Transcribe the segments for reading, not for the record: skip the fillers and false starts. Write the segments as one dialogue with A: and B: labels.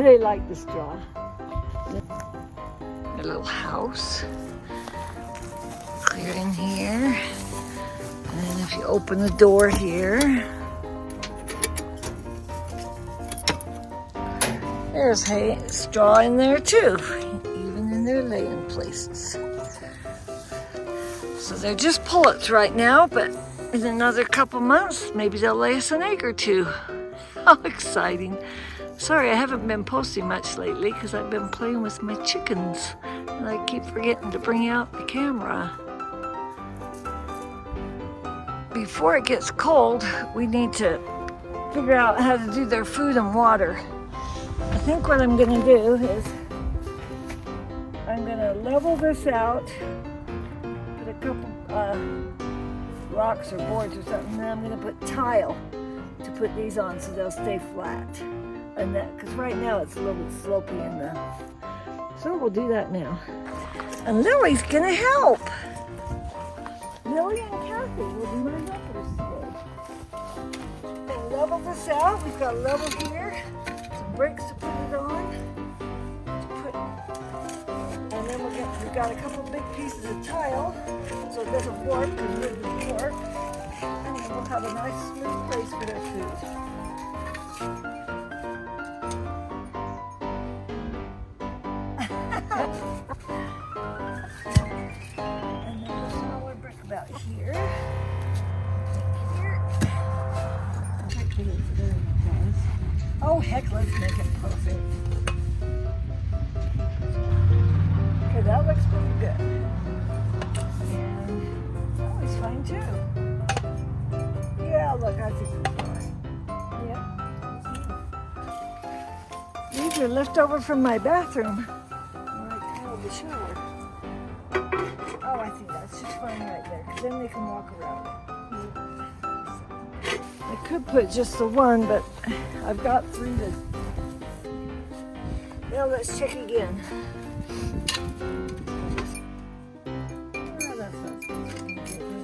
A: They like the straw.
B: A little house. Clear in here. And then if you open the door here, there's hay, straw in there too, even in their laying places. So they're just pullets right now, but in another couple months, maybe they'll lay us an egg or two. How exciting. Sorry, I haven't been posting much lately because I've been playing with my chickens and I keep forgetting to bring out the camera. Before it gets cold, we need to figure out how to do their food and water. I think what I'm gonna do is I'm gonna level this out, put a couple rocks or boards or something, and then I'm gonna put tile to put these on so they'll stay flat. And that, because right now it's a little bit slopey in the, so we'll do that now. And Lily's gonna help. Lily and Kathy will be my helpers today. And level this out. We've got a level here, some bricks to put it on. And then we've got a couple big pieces of tile so it doesn't warp because wood would warp. And then we'll have a nice smooth place for their food. And then there's some more brick about here. Oh heck, let's make it perfect. Okay, that looks pretty good. And that looks fine too. Yeah, look, I think it's fine. Yeah. These are left over from my bathroom when I tiled the shower. Oh, I think that's just fine right there, because then they can walk around. I could put just the one, but I've got 3 to... Now let's check again. Oh, that's not supposed to be good.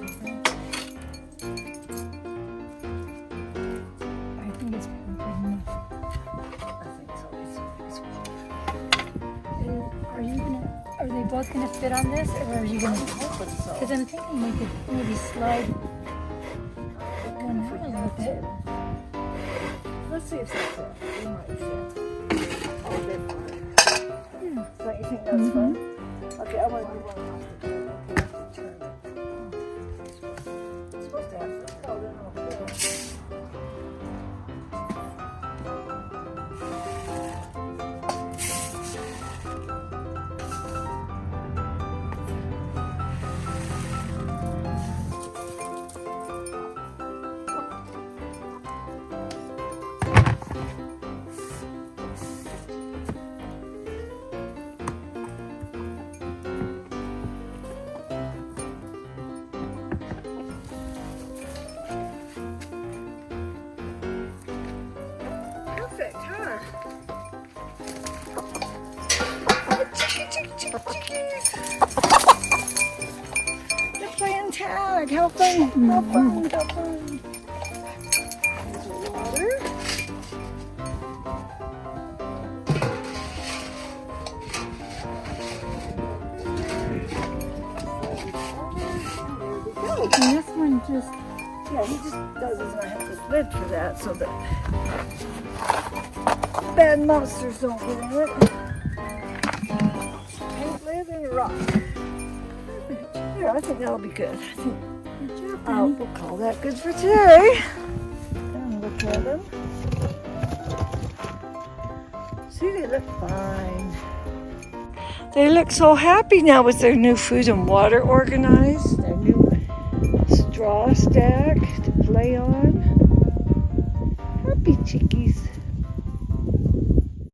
C: I think it's pretty enough.
A: I think so.
C: Are they both gonna fit on this, or are you gonna?
A: Hoping so.
C: Because I'm thinking we could maybe slide one out a little bit.
A: Let's see if they fit. They might fit. Oh, they're fine. So you think that's fine? Okay, I want to do one off the door. Okay, I have to turn it. It's supposed to have to. Oh, then I'll fit. Perfect, huh? Chickies. They're playing tag. How fun. How fun. How fun. There's the water. There we go.
C: And this one just
A: Yeah, he just doesn't have this lid for that so that bad monsters don't get in it. Paint lid and a rock. Here, I think that'll be good. I think we'll call that good for today. And look at them. See, they look fine. They look so happy now with their new food and water organized, their new straw stack to play on. Happy chickies.